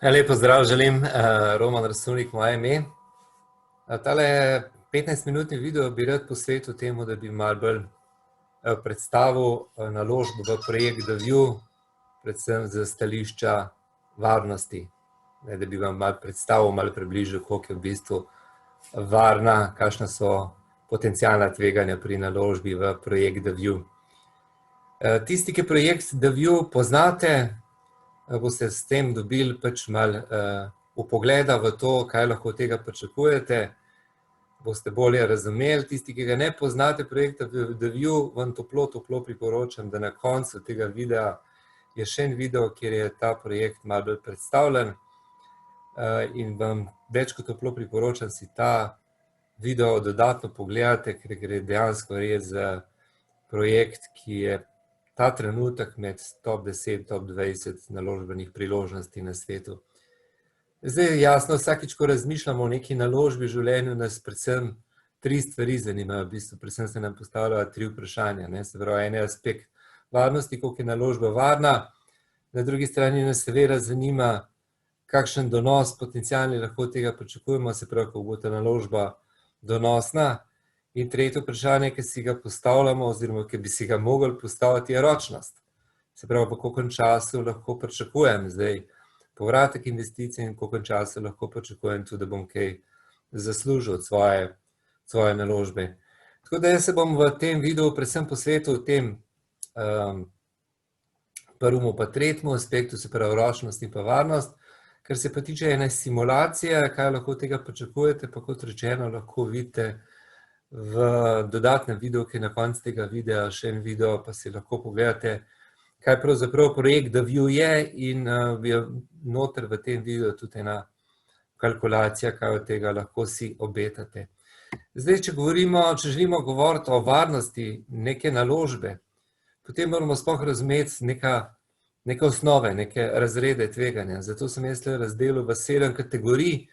Lepo zdrav želim, Roman Rasulnik, moje ime. Tale 15-minutni video bi rad posvetil temu, da bi malo bolj predstavil naložbo v projekt DAVIEW, predvsem z stališča varnosti. Da bi vam malo predstavil, malo približal, koliko je v bistvu varna, kakšna so potencialna tveganja pri naložbi v projekt DAVIEW. Tisti, ki projekt DAVIEW poznate, boste s tem dobili pač malo vpogleda v to, kaj lahko od tega pričakujete, boste bolje razumeli. Tisti, ki ga ne poznate projekta DAVIEW, vam toplo priporočam, da na koncu tega videa je še en video, kjer je ta projekt malo bolj predstavljen, in vam več kot toplo priporočam si ta video dodatno pogledate, ker gre dejansko res za projekt, ki je ta trenutek med top 10, top 20 naložbenih priložnosti na svetu. Zdaj, jasno, vsakič, ko razmišljamo o neki naložbi v življenju, nas predvsem tri stvari zanimajo, v bistvu, predvsem se nam postavljajo tri vprašanja, ne, se pravi, en je aspekt varnosti, koliko je naložba varna, na drugi strani nas seveda zanima, kakšen donos potencialni lahko tega pričakujemo, se pravi, kako bo ta naložba donosna. In tretje vprašanje, ki si ga postavljamo, oziroma ki bi si ga mogli postaviti, je ročnost. Se pravi, po koliko času lahko pričakujem zdaj povratek investicij in koliko času lahko pričakujem tudi, da bom kaj zaslužil od svoje naložbe. Tako da jaz se bom v tem videu predvsem posvetil tem prvemu pa tretjemu aspektu, se pravi ročnost in pa varnost. Kar se pa tiče ene simulacije, kaj lahko tega pričakujete, pa kot rečeno lahko vidite v dodatnem videu, ki je na koncu tega videa, še en video, pa si lahko pogledate, kaj pravzaprav projekt DAVIEW je, in je noter v tem videu tudi ena kalkulacija, kaj od tega lahko si obetate. Zdaj, če želimo govoriti o varnosti neke naložbe, potem moramo sploh razumeti neke osnove, neke razrede tveganja. Zato sem jaz razdelil v 7 kategorij.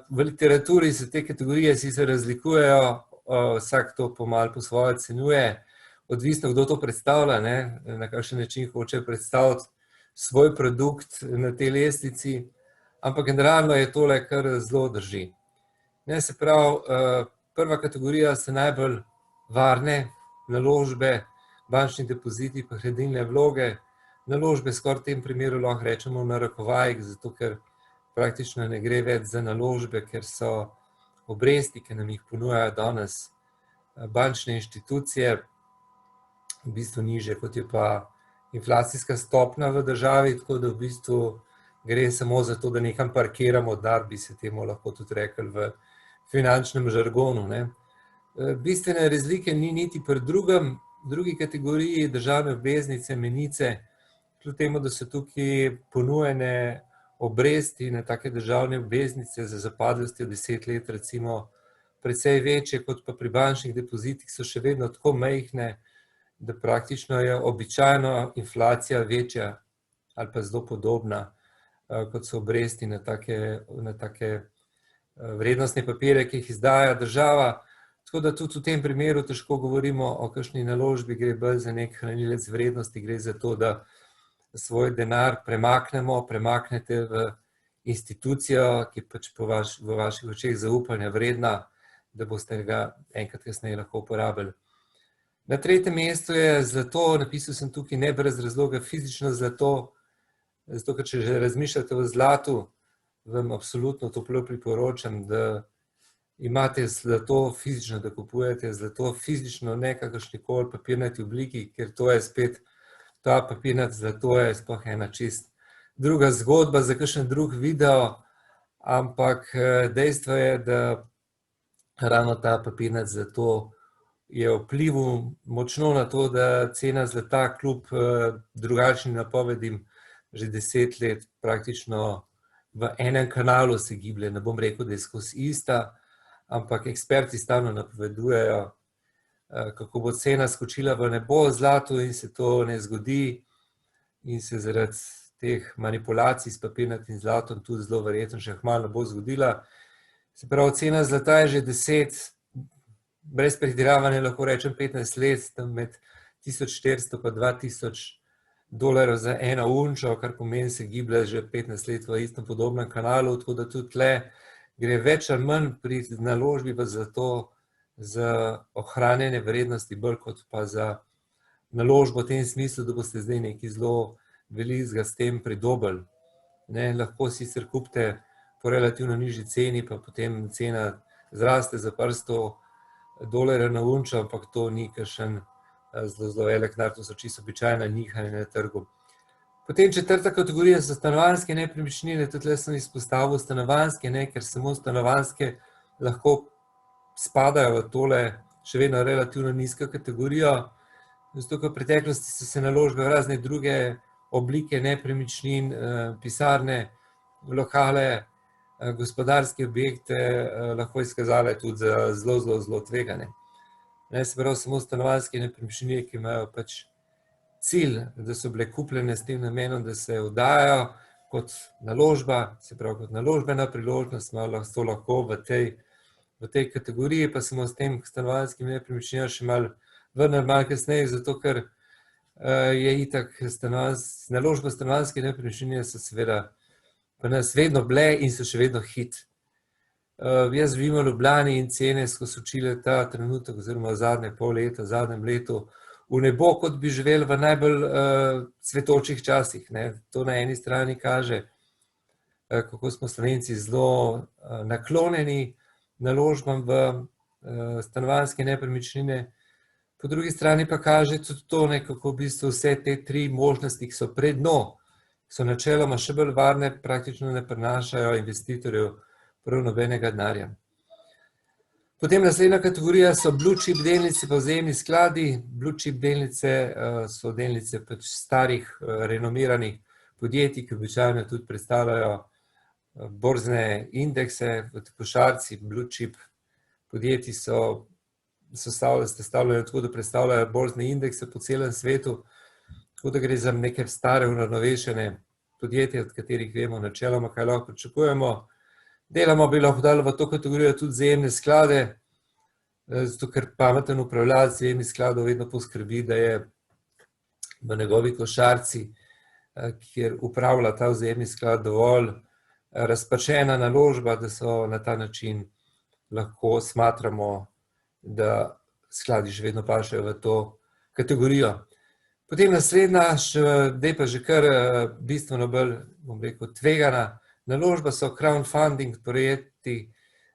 V literaturi se te kategorije sicer razlikujejo, vsak to pomalo po svoje ocenjuje, odvisno kdo to predstavlja, na kakšen način hoče predstaviti svoj produkt na tej lestvici, ampak generalno je tole kar zelo drži. Se pravi, prva kategorija so najbolj varne naložbe, bančni depoziti pa hranilne vloge. Naložbe skoraj v tem primeru lahko rečemo v narekovajih, zato ker praktično ne gre več za naložbe, ker so obresti, ki nam jih ponujajo danes bančne inštitucije, v bistvu nižje, kot je pa inflacijska stopnja v državi, tako da v bistvu gre samo za to, da nekam parkiramo denar, bi se temu lahko tudi rekli v finančnem žargonu. Bistvene razlike ni niti pri drugi kategoriji državne obveznice, menice, kljub temu, da so tukaj ponujene obresti na take državne obveznice za zapadlostjo 10 let recimo precej večje kot pa pri bančnih depozitih, so še vedno tako majhne, da praktično je običajno inflacija večja ali pa zelo podobna, kot so obresti na take vrednostne papirje, ki jih izdaja država. Tako da tudi v tem primeru težko govorimo o kakšni naložbi, gre bolj za nek hranilec vrednosti, gre za to, da svoj denar premaknete v institucijo, ki pač v vaših očeh zaupanja vredna, da boste ga enkrat kasneje lahko uporabili. Na tretjem mestu je zlato, napisal sem tukaj ne brez razloga fizično zlato, zato ker če že razmišljate o zlatu, vam absolutno toplo priporočam, da imate zlato fizično, da kupujete zlato fizično, ne kakršnikoli papirnati obliki, ker to je spet ta papirnat zlato je sploh ena čist druga zgodba za kakšen drug video, ampak dejstvo je, da ravno ta papirnat zlato je vplival močno na to, da cena zlata kljub drugačnim napovedim že 10 let praktično v enem kanalu se giblje. Ne bom rekel, da je skozi ista, ampak eksperti stalno napovedujejo, kako bo cena skočila v nebo zlatu, in se to ne zgodi in se zaradi teh manipulacij s papirnatim zlatom tudi zelo verjetno še kmalu ne bo zgodila. Se pravi, cena zlata je že 10, brez pretiravanja lahko rečem 15 let, tam med 1400 pa 2000 dolarjev za eno unčo, kar pomeni, se giblje že 15 let v istem podobnem kanalu, tako da tudi tle gre več ali manj pri naložbi pa za to, za ohranjanje vrednosti, bolj kot pa za naložbo v tem smislu, da boste zdaj nekaj zelo velikega s tem pridobili. Lahko sicer kupite po relativno nižji ceni, pa potem cena zraste za par $100 na unčo, ampak to ni kakšen zelo velik denar, to so čisto običajna nihanja na trgu. Potem četrta kategorija so stanovanjske nepremičnine, tudi tukaj sem izpostavil stanovanjske, ker samo stanovanjske lahko spadajo v tole še vedno relativno nizko kategorijo. Zato, ker v preteklosti so se naložbe v razne druge oblike nepremičnin, pisarne, lokale, gospodarske objekte lahko izkazale tudi za zelo tvegane. Se pravi, samo stanovanjske nepremičnine, ki imajo pač cilj, da so bile kupljene s tem namenom, da se oddajajo kot naložba, se pravi kot naložbena priložnost, so lahko v tej kategoriji, pa samo s tem stanovanjskim nepremičninam še malo vrnem malo kasneje, zato ker je itak naložba stanovanjske nepremičnine so seveda pa nas vedno bile in so še vedno hit. Jaz živim v Ljubljani in cene so skočile ta trenutek oziroma zadnje pol leta, zadnjem letu v nebo, kot bi živeli v najbolj cvetočih časih. To na eni strani kaže, kako smo Slovenci zelo naklonjeni naložbam v stanovanjske nepremičnine, po drugi strani pa kaže tudi to, kako v bistvu vse te tri možnosti, ki so pred dno, so načeloma še bolj varne, praktično ne prinašajo investitorjev prav nobenega denarja. Potem naslednja kategorija so blue chip delnice pa vzajemni skladi. Blue chip delnice so delnice pač starih, renomiranih podjetij, ki običajno tudi predstavljajo borzne indekse. V košarici blue chip podjetij so sestavljene tako, da predstavljajo borzne indekse po celem svetu, tako da gre za neke stare uravnovešene podjetje, od katerih vemo načeloma, kaj lahko pričakujemo. Deloma bi lahko dali v to kategorijo tudi vzajemne sklade, zato ker pameten upravljalec vzajemnih skladov vedno poskrbi, da je v njegovi košarici, kjer upravlja ta vzajemni sklad, dovolj razpršena naložba, da so na ta način lahko smatramo, da skladi še vedno pašejo v to kategorijo. Potem naslednja, zdaj pa že kar bistveno bolj, bom rekel, tvegana naložba so crowdfunding projekti,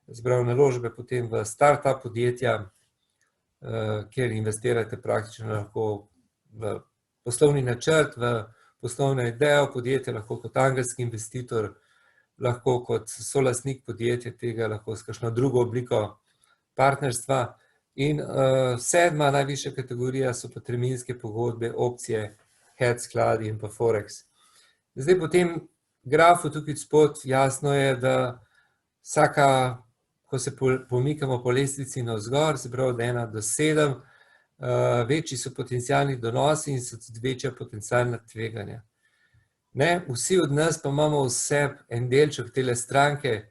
se pravi naložbe potem v start-up podjetja, kjer investirate praktično lahko v poslovni načrt, v poslovno idejo podjetja, lahko kot angelski investitor, lahko kot solastnik podjetja tega, lahko s kakšno drugo obliko partnerstva. In sedma najvišja kategorija so pa terminske pogodbe, opcije, hedge skladi in pa forex. Zdaj po tem grafu tukaj spod jasno je, da vsaka, ko se pomikamo po lestvici navzgor, se pravi od 1 do 7, večji so potencialni donosi in so tudi večja potencialna tveganja. Vsi od nas pa imamo vse en delček tele stranke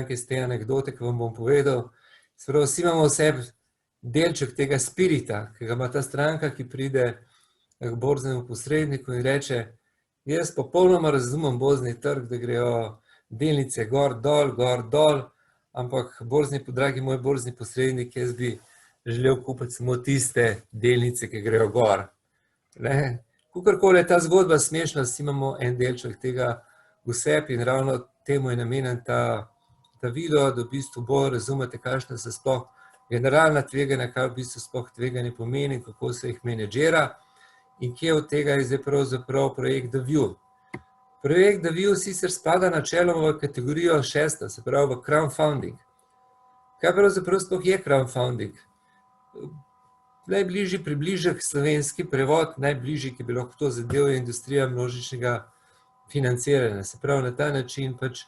iz te anekdote, ki vam bom povedal, se pravi vsi imamo vse delček tega spirita, ki ga ima ta stranka, ki pride k borznemu posredniku in reče: jaz popolnoma razumem borzni trg, da grejo delnice gor, dol, ampak dragi moj borzni posrednik, jaz bi želel kupiti samo tiste delnice, ki grejo gor. Kakorkoli je ta zgodba smešna, vsi imamo en delček tega v sebi in ravno temu je namenjen ta video, da v bistvu bolj razumete, kakšne so sploh generalna tveganja, kaj v bistvu sploh tveganje pomeni, kako se jih menedžira in kje od tega je zdaj pravzaprav projekt The View. Projekt The View sicer spada načeloma v kategorijo 6, se pravi v crowdfunding. Kaj pravzaprav sploh je crowdfunding? Najbližji približek slovenski prevod, najbližji, ki bi lahko to zadev, je industrija množičnega financiranja. Se pravi, na ta način pač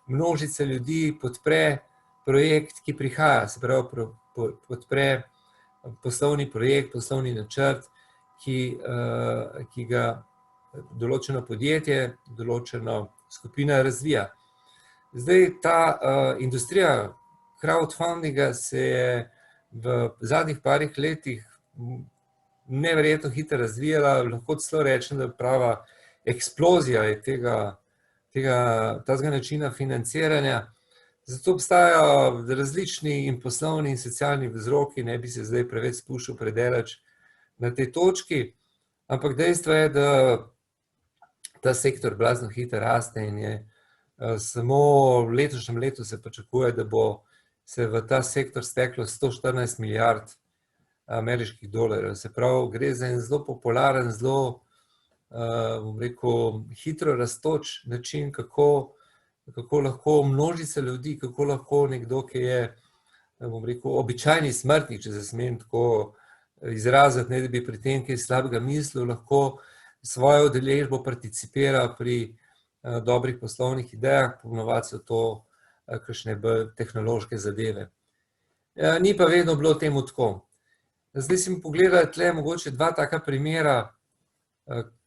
množica ljudi podpre projekt, ki prihaja, se pravi, podpre poslovni projekt, poslovni načrt, ki ga določeno podjetje, določena skupina razvija. Zdaj, ta industrija crowdfundinga se je v zadnjih parih letih neverjetno hitro razvijala, lahko celo rečem, da prava eksplozija je tega načina financiranja. Zato obstajajo različni in poslovni in socialni vzroki, ne bi se zdaj preveč spuščal predaleč na tej točki, ampak dejstvo je, da ta sektor blazno hitro raste in je samo v letošnjem letu se pričakuje, da bo se v ta sektor steklo 114 milijard ameriških dolarjev. Se pravi, gre za en zelo popularen, zelo, bom rekel, hitro rastoč način, kako lahko množica ljudi, kako lahko nekdo, ki je, bom rekel, običajni smrtnik, če se smem tako izraziti, ne da bi pri tem kaj slabega mislil, lahko svojo udeležbo participira pri dobrih poslovnih idejah, ponovadi so to kakšne bolj tehnološke zadeve. Ni pa vedno bilo temu tako. Zdaj sem pogledal tle mogoče dva taka primera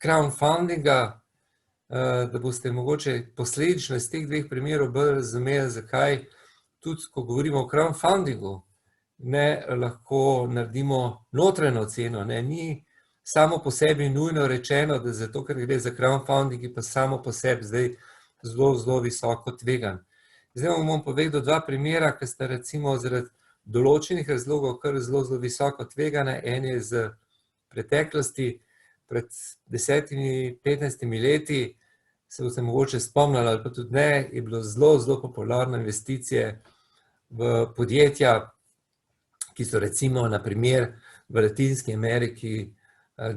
crowdfundinga, da boste mogoče posledično iz teh dveh primerov bolj razumeli, zakaj tudi, ko govorimo o crowdfundingu, ne lahko naredimo notranjo oceno, ne, ni samo po sebi nujno rečeno, da zato, ker gre za crowdfunding, je pa samo po sebi zdaj zelo, zelo visoko tvegan. Zdaj vam bom povedal dva primera, ki sta recimo zaradi določenih razlogov kar zelo, zelo visoko tvegana. En je z preteklosti, pred 10-15 leti, se boste mogoče spomnili ali pa tudi ne, je bilo zelo, zelo popularno investicije v podjetja, ki so recimo na primer v Latinski Ameriki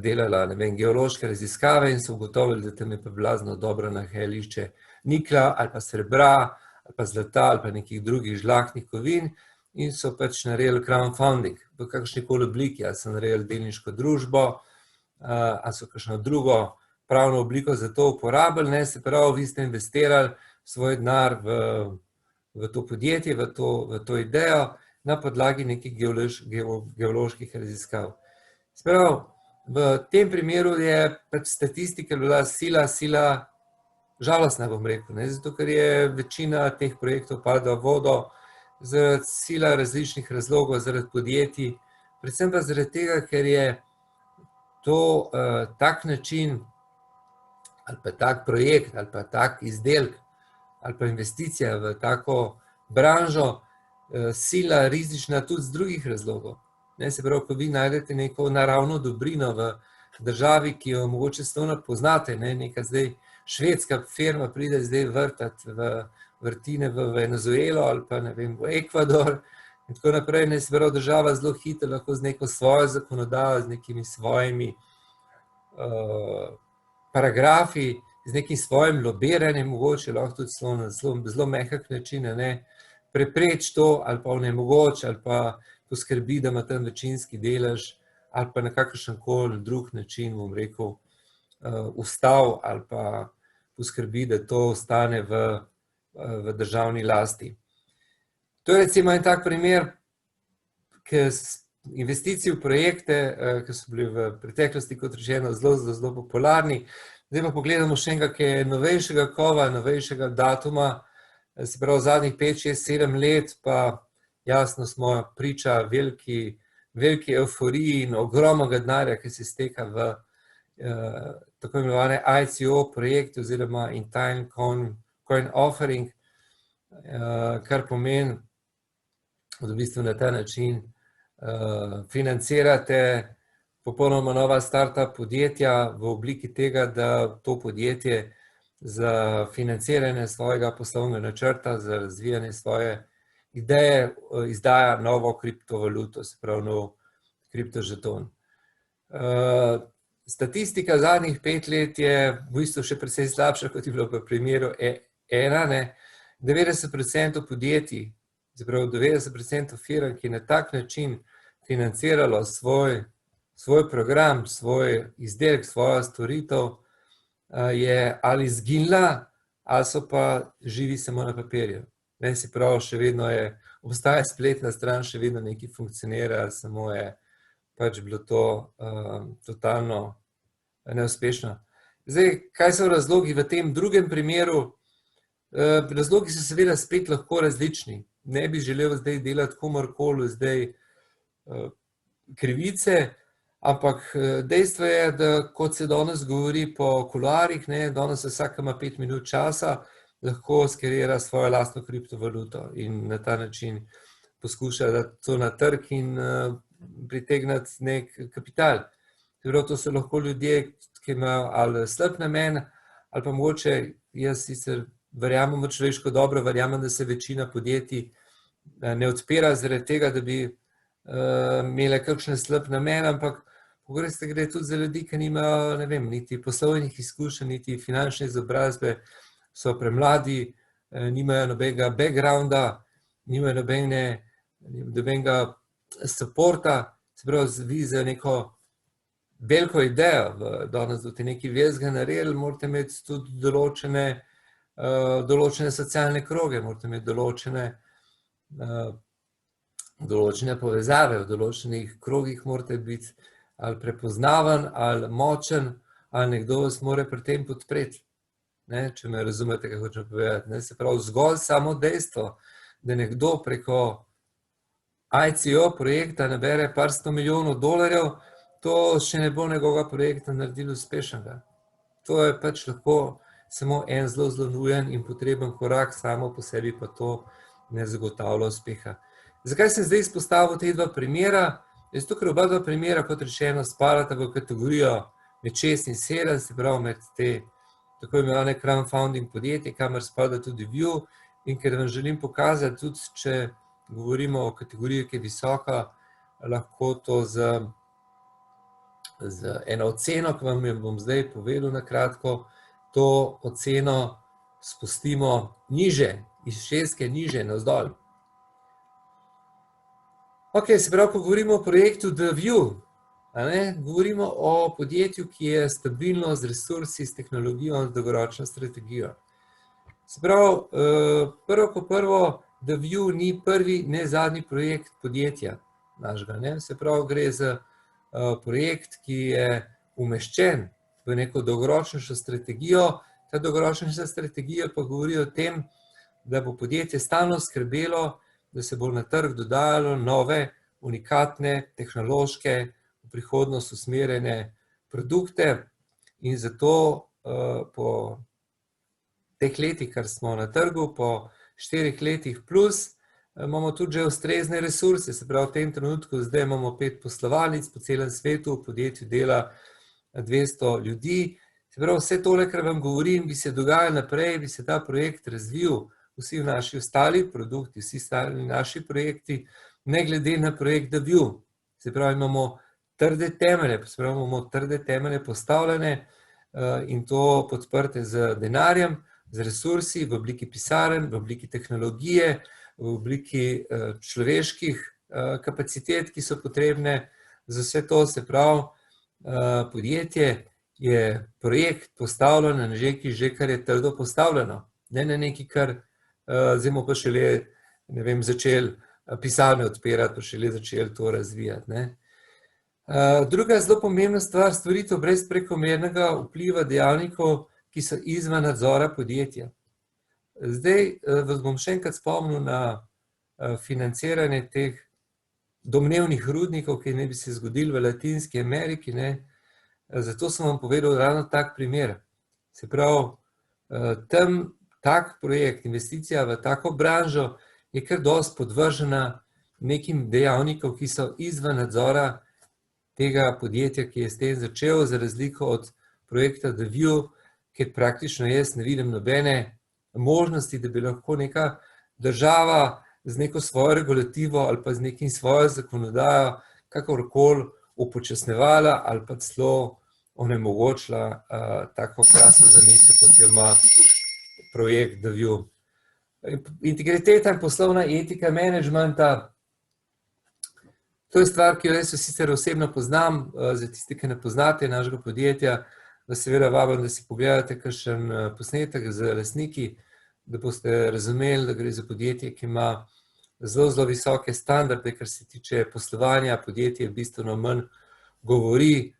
delala, ne vem, geološke raziskave in so ugotovili, da tam je pa blazno dobro nahajališče nikla ali pa srebra ali pa zlata ali pa nekih drugih žlahtnih kovin in so pač naredili crowdfunding v kakšnikoli obliki, ali so naredili delniško družbo, ali so kakšno drugo pravno obliko za to uporabili, ne, se pravi, vi ste investirali svoj denar v to podjetje, v to idejo na podlagi nekih geoloških raziskav. Se pravi, v tem primeru je pač statistika bila sila žalostna, bom rekel, ne, zato ker je večina teh projektov padla v vodo zaradi sila različnih razlogov, zaradi podjetij, predvsem pa zaradi tega, ker je to tak način ali pa tak projekt ali pa tak izdelek ali pa investicija v tako branžo sila rizična tudi z drugih razlogov. Ne, se pravi, ko vi najdete neko naravno dobrino v državi, ki jo mogoče stalno poznate, ne, neka zdaj švedska firma pride zdaj vrtati v vrtine v Venezuelo ali pa ne vem, v Ekvador in tako naprej, ne, se pravi, država zelo hitro lahko z neko svojo zakonodajo, z nekimi svojimi paragrafi, z nekim svojim lobiranjem, mogoče lahko tudi na zelo mehak način, ne, prepreči to ali pa onemogoči ali pa poskrbi, da ima tam večinski delež ali pa na kakršenkoli drug način, bom rekel, ustav ali pa poskrbi, da to ostane v državni lasti. To je recimo en tak primer, ki investicij v projekte, ki so bili v preteklosti, kot rečeno, zelo, zelo popularni. Zdaj pa pogledamo še enega, ki je novejšega kova, novejšega datuma, se pravi zadnjih 5, 6, 7 let, pa jasno smo priča veliki evforiji in ogromnega denarja, ki se steka v tako imenovane ICO projekte oziroma in-time coin offering, kar pomeni, da v bistvu na ta način financirate popolnoma nova startup podjetja v obliki tega, da to podjetje za financiranje svojega poslovnega načrta, za razvijanje svoje ideje izdaja novo kriptovaluto, se pravi nov kriptožeton. Statistika zadnjih 5 let je v bistvu še precej slabša, kot je bilo v primeru ena, ne. 90% podjetij, se pravi 90% firm, ki je na tak način financiralo svoj program, svoj izdelek, svojo storitev, je ali izginila, ali so pa živi samo na papirju. Ne, se pravi, še vedno obstaja spletna stran, še vedno nekaj funkcionira, samo je pač bilo to totalno neuspešno. Zdaj, kaj so razlogi v tem drugem primeru? Razlogi so seveda spet lahko različni. Ne bi želel zdaj delati komurkoli zdaj krivice, Ampak dejstvo je, da kot se danes govori po kuloarjih, danes vsak ima 5 minut časa, lahko skerira svojo lastno kriptovaluto in na ta način poskuša dati to na trg in pritegniti nek kapital. To so lahko ljudje, ki imajo ali slab namen, ali pa mogoče, jaz sicer verjamem v človeško dobro, verjamem, da se večina podjetij ne odpira zaradi tega, da bi imele kakšen slab namen, ampak pogosto gre tudi za ljudi, ki nimajo, ne vem, niti poslovnih izkušenj, niti finančne izobrazbe, so premladi, nimajo nobenega backgrounda, nimajo nobenega supporta, se pravi, vi za neko veliko idejo, danes boste nekaj vezga naredili, morate imeti tudi določene socialne kroge, morate imeti določene povezave, v določenih krogih morate biti ali prepoznaven, ali močen, ali nekdo vas mora pri tem podpreti. Če me razumete, kaj hočem povedati. Se pravi, zgolj samo dejstvo, da nekdo preko ICO projekta nabere par 100 milijonov dolarjev, to še ne bo njegovega projekta naredil uspešnega. To je pač lahko samo en zelo, zelo nujen in potreben korak, samo po sebi pa to ne zagotavlja uspeha. Zakaj sem zdaj izpostavil te dva primera? Zato, ker oba dva primera, kot rečeno, spadata v kategorijo med 6 in 7, se pravi med te tako imenovane crowdfunding podjetje, kamor spada tudi View, in ker vam želim pokazati, tudi če govorimo o kategoriji, ki je visoka, lahko to z eno oceno, ki vam jo bom zdaj povedal na kratko, to oceno spustimo niže, iz 6 niže navzdol. Ok, se pravi, ko govorimo o projektu The View, govorimo o podjetju, ki je stabilno z resursi, s tehnologijo in z dolgoročno strategijo. Se pravi, prvo kot prvo, The View ni prvi, ne zadnji projekt podjetja našega. Se pravi, gre za projekt, ki je umeščen v neko dolgoročnejšo strategijo. Ta dolgoročnejša strategija pa govori o tem, da bo podjetje stalno skrbelo, da se bo na trg dodajalo nove, unikatne, tehnološke, v prihodnost usmerjene produkte, in zato po teh letih, kar smo na trgu, po 4 letih plus, imamo tudi že ustrezne resurse. Se pravi, v tem trenutku zdaj imamo 5 poslovalnic po celem svetu, v podjetju dela 200 ljudi. Se pravi, vse tole, kar vam govorim, bi se dogajalo naprej, bi se ta projekt razvil, vsi naši ostali produkti, vsi ostali naši projekti, ne glede na projekt The View. Se pravi, imamo trde temelje postavljene in to podprte z denarjem, z resursi v obliki pisarn, v obliki tehnologije, v obliki človeških kapacitet, ki so potrebne za vse to. Se pravi, podjetje je projekt postavljen na nekaj že, kar je trdo postavljeno, ne na nekaj, kar zdaj bomo pa šele, ne vem, začeli pisarne odpirati, pa šele začeli to razvijati. Druga zelo pomembna stvar, stvaritev brez prekomernega vpliva dejavnikov, ki so izven nadzora podjetja. Zdaj vas bom še enkrat spomnil na financiranje teh domnevnih rudnikov, ki naj bi se zgodili v Latinski Ameriki. Zato sem vam povedal ravno tak primer. Se pravi, tam tak projekt, investicija v tako branžo je kar dosti podvržena nekim dejavnikom, ki so izven nadzora tega podjetja, ki je s tem začel, za razliko od projekta The View, kjer praktično jaz ne vidim nobene možnosti, da bi lahko neka država z neko svojo regulativo ali pa z nekim svojo zakonodajo kakorkoli upočasnevala ali pa celo onemogočila tako krasno zamisel, kot jo ima projekt The View. Integriteta in poslovna etika menedžmenta, to je stvar, ki jo jaz sicer osebno poznam. Za tiste, ki ne poznate našega podjetja, vas seveda vabim, da si pogledate kakšen posnetek z lastniki, da boste razumeli, da gre za podjetje, ki ima zelo, zelo visoke standarde, kar se tiče poslovanja. Podjetje bistveno manj govori,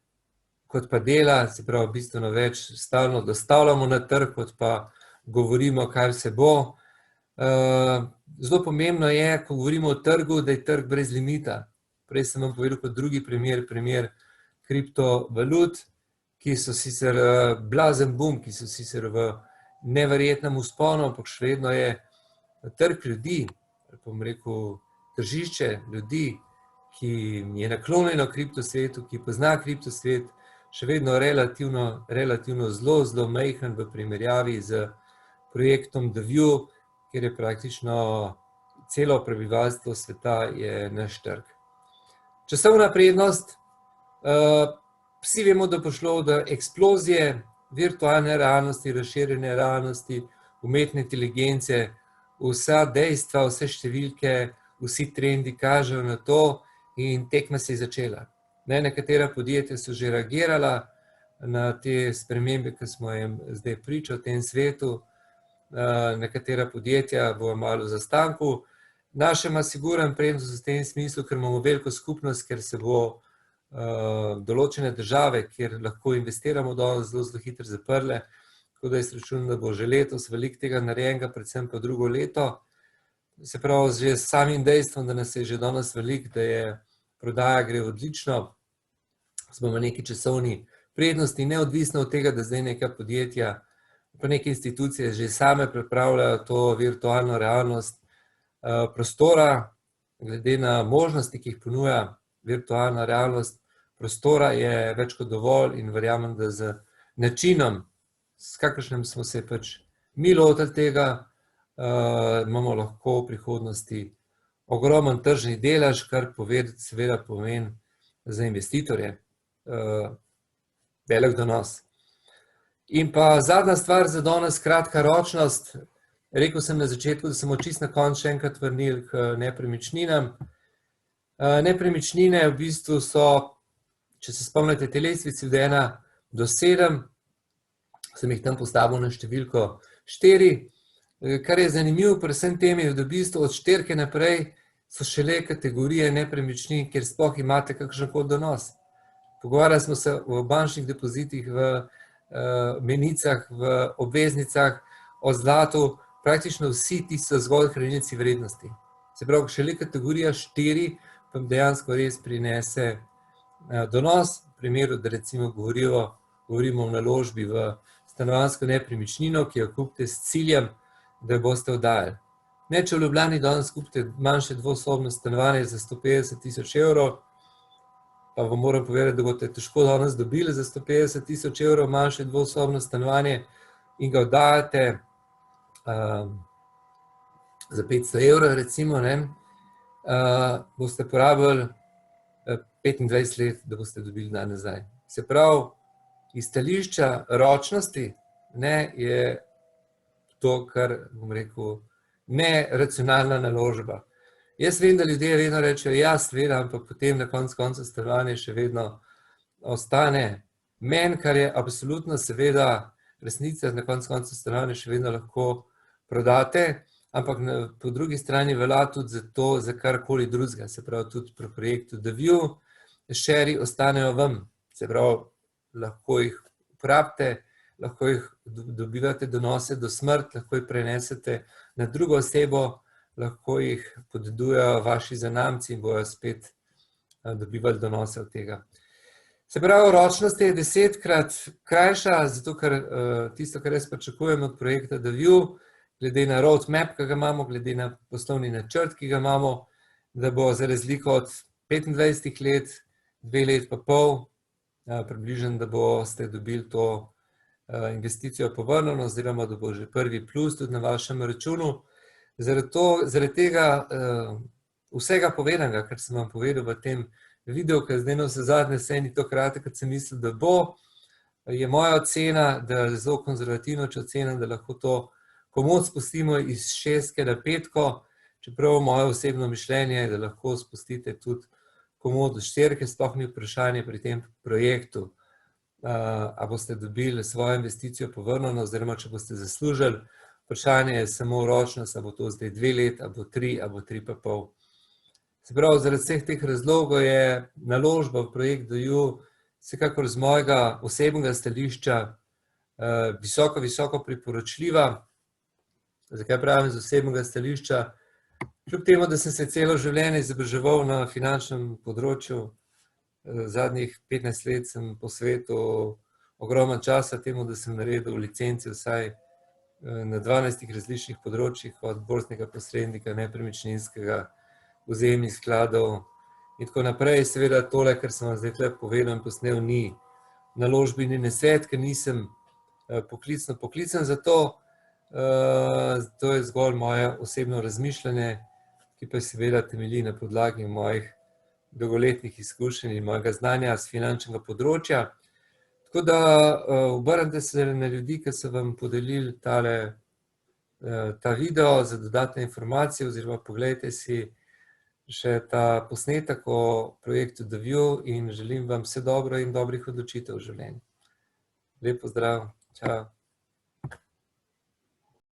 kot pa dela, se pravi, bistveno več stalno dostavljamo na trg, kot pa govorimo, kar se bo. Zelo pomembno je, ko govorimo o trgu, da je trg brez limita. Prej sem vam povedal kot drugi primer kriptovalut, ki so sicer blazen boom, ki so sicer v neverjetnem vzponu, ampak še vedno je trg ljudi, bom rekel, tržišče ljudi, ki je naklonjeno kriptosvetu, ki pozna kriptosvet, še vedno relativno zelo majhen v primerjavi z projektom The View, kjer je praktično celo prebivalstvo sveta je naš trg. Časovna prednost. Vsi vemo, da bo šlo do eksplozije virtualne realnosti, razširjene realnosti, umetne inteligence, vsa dejstva, vse številke, vsi trendi kažejo na to in tekma se je začela. Nekatera podjetja so že reagirala na te spremembe, ki smo jim zdaj priča v tem svetu. Nekatera podjetja bojo malo v zastanku. Naša ima siguren prednost v tem smislu, ker imamo veliko skupnost, ker se bo določene države, kjer lahko investiramo zelo hitro zaprle, tako da jaz računam, da bo že letos veliko tega narejenega, predvsem pa drugo leto. Se pravi, že s samim dejstvom, da nas je že danes veliko, da je prodaja gre odlično, smo v neki časovni prednosti, neodvisno od tega, da zdaj neka podjetja pa neke institucije že same pripravljajo to virtualno realnost prostora, glede na možnosti, ki jih ponuja virtualna realnost prostora, je več kot dovolj in verjamem, da z načinom, s kakršnim smo se pač mi lotili tega, imamo lahko v prihodnosti ogromen tržni delež, kar seveda pomeni za investitorje velik donos. In pa zadnja stvar za danes, kratkoročnost. Rekel sem na začetku, da se bomo čisto na koncu še enkrat vrnili k nepremičninam. Nepremičnine v bistvu so, če se spomnite te lestvice od 1 do 7, sem jih tam postavil na številko 4. Kar je zanimivo pri vsem tem je, da v bistvu od 4 naprej so šele kategorije nepremičnin, kjer sploh imate kakšenkoli donos. Pogovarjali smo se o bančnih depozitih, v menicah, v obveznicah, o zlatu, praktično vsi ti so zgolj hranilci vrednosti. Se pravi, šele kategorija 4 pa dejansko res prinese donos, v primeru, da recimo govorimo o naložbi v stanovanjsko nepremičnino, ki jo kupite s ciljem, da boste oddajali. Ne, če v Ljubljani danes kupite manjše dvosobno stanovanje za 150 tisoč evrov, pa vam moram povedati, da boste težko danes dobili za 150 tisoč evrov manjše dvosobno stanovanje in ga oddajate za 500 evrov, recimo, boste porabili 25 let, da boste dobili dan nazaj. Se pravi, iz stališča ročnosti je to, kar bom rekel, neracionalna naložba. Jaz vem, da ljudje vedno rečejo, ja, seveda, ampak potem na koncu stanovanje še vedno ostane. Meni, kar je absolutno seveda resnica, na koncu stanovanje še vedno lahko prodate, ampak po drugi strani velja tudi za to, za karkoli drugega. Se pravi, tudi pri projektu The View, šeri ostanejo vam. Se pravi, lahko jih uporabite, lahko jih dobivate donose do smrti, lahko jih prenesete na drugo osebo, lahko jih podedujejo vaši zanamci in bojo spet dobivali donose od tega. Se pravi, ročnost je 10-krat krajša, zato ker tisto, kar jaz pričakujem od projekta The View, glede na roadmap, ki ga imamo, glede na poslovni načrt, ki ga imamo, da bo za razliko od 25 let, 2 let pa pol, približno, da boste dobili to investicijo povrnjeno, oziroma da bo že prvi plus tudi na vašem računu. Zaradi tega vsega povedanega, kar sem vam povedal v tem videu, ker zdaj navsezadnje saj ni to kratek, kot sem mislil, da bo, je moja ocena, da je zelo konzervativno, če ocenim, da lahko to komot spustimo iz 6 na 5, čeprav moje osebno mišljenje je, da lahko spustite tudi komot do 4, sploh ni vprašanje pri tem projektu, a boste dobili svojo investicijo povrnjeno, oziroma če boste zaslužili. Vprašanje je samo ročnost, a bo to zdaj 2 let, a bo 3, a bo 3,5. Se pravi, zaradi vseh teh razlogov je naložba v projekt The View vsekakor z mojega osebnega stališča visoko priporočljiva. Zakaj pravim z osebnega stališča? Kljub temu, da sem se celo življenje izobraževal na finančnem področju, Zadnjih 15 let sem posvetil ogromno časa temu, da sem naredil licenci vsaj na 12 različnih področjih, od borznega posrednika, nepremičninskega, vzajemnih skladov in tako naprej. Seveda tole, kar sem vam zdaj tukaj povedal in posnel, ni naložbeni nasvet, ker nisem poklicno poklican za to. To je zgolj moje osebno razmišljanje, ki pa seveda temelji na podlagi mojih dolgoletnih izkušenj in mojega znanja z finančnega področja. Tako da obrnite se na ljudi, ki so vam podelili ta video za dodatne informacije, oziroma pogledajte si še ta posnetek o projektu The View in želim vam vse dobro in dobrih odločitev v življenju. Lep pozdrav, čao.